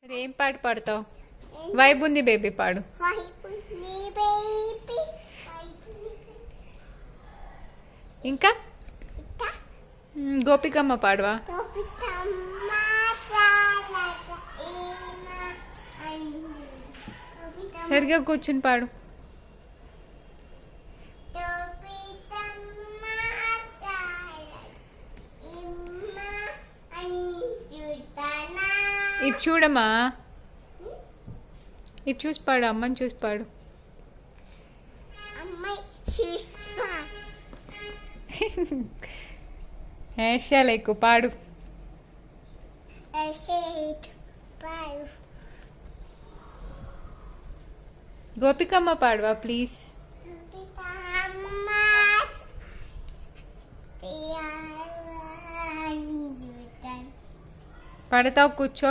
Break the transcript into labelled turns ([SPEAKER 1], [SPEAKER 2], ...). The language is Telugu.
[SPEAKER 1] ఏం పాట పాడతావు? వైబ్ ఉంది బేబీ పాడు. ఇంకా గోపికమ్మ పాడవా? సరిగా కూర్చుని పాడు. ఇటు చూడమ్మా, ఇటు చూసి పాడు. అమ్మని చూసి పాడు. హేషాలు ఎక్కువ పాడు. గోపికమ్మ పాడవా ప్లీజ్? పడతావు, కూర్చో.